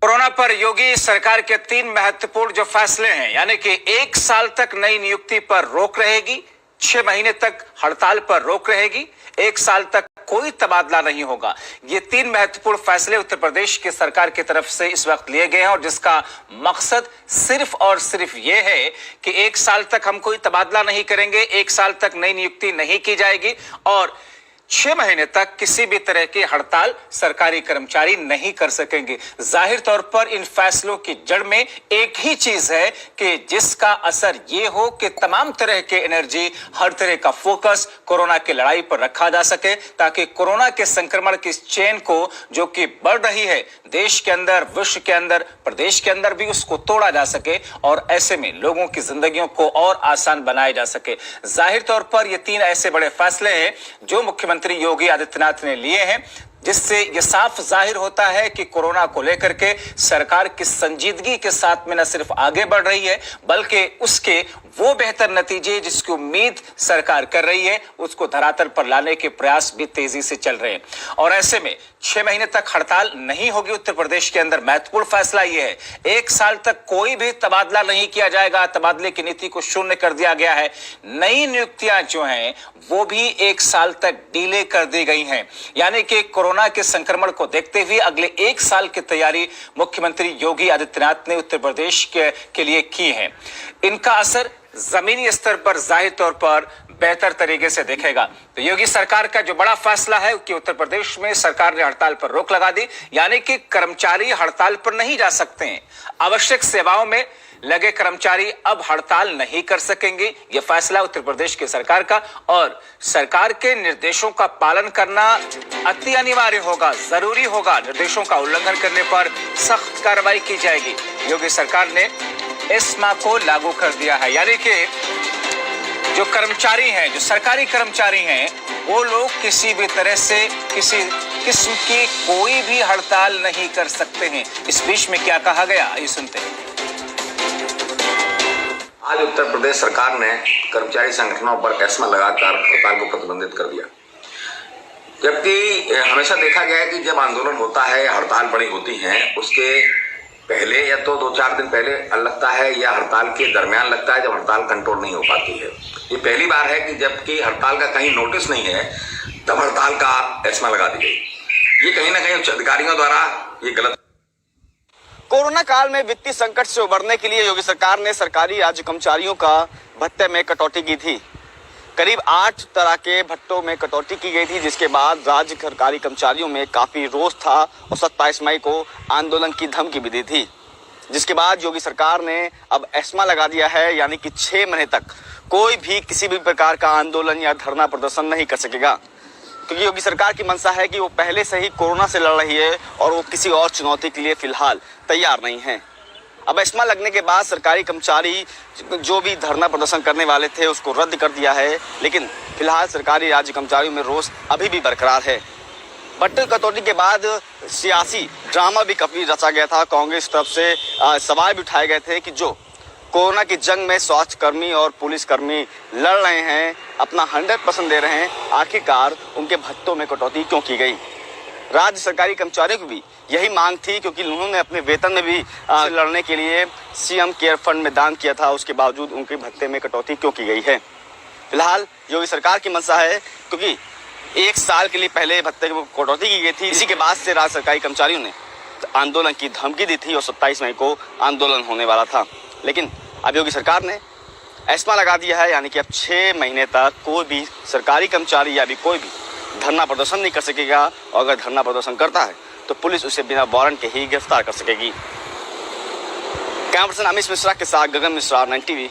Corona पर योगी सरकार के 3 महत्वपूर्ण जो फैसले हैं, यानी कि 1 साल तक नई नियुक्ति पर रोक रहेगी, 6 महीने तक हड़ताल पर रोक रहेगी, 1 साल तक कोई तबादला नहीं होगा। ये 3 महत्वपूर्ण फैसले उत्तर प्रदेश की सरकार की तरफ से इस वक्त लिए गए हैं और जिसका मकसद सिर्फ और सिर्फ ये है कि 1 साल तक हम कोई तबादला नहीं करेंगे, 1 साल तक नई नियुक्ति नहीं की जाएगी और 6 महीने तक किसी भी तरह की हड़ताल सरकारी कर्मचारी नहीं कर सकेंगे। जाहिर तौर पर इन फैसलों की जड़ में एक ही चीज है कि जिसका असर ये हो कि तमाम तरह के एनर्जी, हर तरह का फोकस कोरोना की लड़ाई पर रखा जा सके, ताकि कोरोना के संक्रमण की इस चेन को जो कि बढ़ रही है देश के अंदर, विश्व के अंदर, प्रदेश के अंदर भी, उसको तोड़ा जा सके और ऐसे में लोगों की जिंदगियों को और आसान बनाया जा सके। जाहिर तौर पर ये 3 ऐसे बड़े फैसले हैं जो मुख्यमंत्री योगी आदित्यनाथ ने लिए हैं, जिससे यह साफ जाहिर होता है कि कोरोना को लेकर के सरकार की संजीदगी के साथ में न सिर्फ आगे बढ़ रही है, बल्कि उसके वो बेहतर नतीजे जिसकी उम्मीद सरकार कर रही है, उसको धरातल पर लाने के प्रयास भी तेजी से चल रहे हैं। और ऐसे में 6 महीने तक हड़ताल नहीं होगी उत्तर प्रदेश के अंदर। महत्वपूर्ण फैसला यह है, 1 साल तक कोई भी तबादला नहीं किया जाएगा, तबादले की नीति को शून्य कर दिया गया है। नई नियुक्तियां जो हैं वो भी 1 साल तक डिले कर दी गई हैं, यानी कि कोरोना के संक्रमण को देखते हुए अगले 1 साल की तैयारी मुख्यमंत्री योगी आदित्यनाथ ने उत्तर प्रदेश के लिए की है। इनका असर जमीनी स्तर पर जाहिर तौर पर बेहतर तरीके से देखेगा। तो योगी सरकार का जो बड़ा फैसला है कि उत्तर प्रदेश में सरकार ने हड़ताल पर रोक लगा दी, यानी कि कर्मचारी हड़ताल पर नहीं जा सकते हैं। आवश्यक सेवाओं में लगे कर्मचारी अब हड़ताल नहीं कर सकेंगे। यह फैसला उत्तर प्रदेश की सरकार का, और सरकार के निर्देशों का पालन करना अति अनिवार्य होगा, जरूरी होगा। निर्देशों का उल्लंघन करने पर सख्त कार्रवाई की जाएगी। योगी सरकार ने एस्मा को लागू कर दिया है, यानी कि जो कर्मचारी हैं, जो सरकारी कर्मचारी हैं, वो लोग किसी भी तरह से किसी किस्म की कोई भी हड़ताल नहीं कर सकते हैं। इस बीच में क्या कहा गया, ये सुनते हैं। आज उत्तर प्रदेश सरकार ने कर्मचारी संगठनों पर एस्मा लगाकर हड़ताल को प्रतिबंधित कर दिया, जबकि हमेशा देखा गया है कि जब आंदोलन होता है, हड़ताल बड़ी होती है, उसके पहले या तो 2-4 दिन पहले लगता है या हड़ताल के दरमियान लगता है, जब हड़ताल कंट्रोल नहीं हो पाती है। ये पहली बार है कि जबकि हड़ताल का कहीं नोटिस नहीं है तब हड़ताल का एस्मा लगा दी गई। ये कहीं ना कहीं उच्च अधिकारियों द्वारा ये गलत। कोरोना काल में वित्तीय संकट से उबरने के लिए योगी सरकार ने सरकारी राज्य कर्मचारियों का भत्ते में कटौती की थी। करीब 8 तरह के भत्तों में कटौती की गई थी, जिसके बाद राज्य सरकारी कर्मचारियों में काफी रोष था और 27 मई को आंदोलन की धमकी भी दी थी, जिसके बाद योगी सरकार ने अब एस्मा लगा दिया है, यानी कि 6 महीने तक कोई भी किसी भी प्रकार का आंदोलन या धरना प्रदर्शन नहीं कर सकेगा, क्योंकि योगी सरकार की मंशा है कि वो पहले से ही कोरोना से लड़ रही है और वो किसी और चुनौती के लिए फिलहाल तैयार नहीं है। अब एस्मा लगने के बाद सरकारी कर्मचारी जो भी धरना प्रदर्शन करने वाले थे उसको रद्द कर दिया है, लेकिन फिलहाल सरकारी राज्य कर्मचारियों में रोष अभी भी बरकरार है। भत्ते कटौती के बाद सियासी ड्रामा भी काफी रचा गया था। कांग्रेस तरफ से सवाल भी उठाए गए थे कि जो कोरोना की जंग में स्वास्थ्यकर्मी और पुलिसकर्मी लड़ रहे हैं, अपना 100% दे रहे हैं, आखिरकार उनके भत्तों में कटौती क्यों की गई। राज्य सरकारी कर्मचारियों की भी यही मांग थी, क्योंकि उन्होंने अपने वेतन में भी लड़ने के लिए सीएम केयर फंड में दान किया था, उसके बावजूद उनके भत्ते में कटौती क्यों की गई है। फिलहाल योगी सरकार की मंशा है, क्योंकि 1 साल के लिए पहले भत्ते में कटौती की गई थी, इसी के बाद से राज्य सरकारी कर्मचारियों ने आंदोलन की धमकी दी थी और 27 मई को आंदोलन होने वाला था। लेकिन अब योगी सरकार ने एस्मा लगा दिया है, यानी कि अब 6 महीने तक कोई भी सरकारी कर्मचारी या भी कोई भी धरना प्रदर्शन नहीं कर सकेगा, और अगर धरना प्रदर्शन करता है तो पुलिस उसे बिना वारंट के ही गिरफ्तार कर सकेगी। कैमरा पर्सन अमित मिश्रा के साथ गगन मिश्रा, 9 टीवी।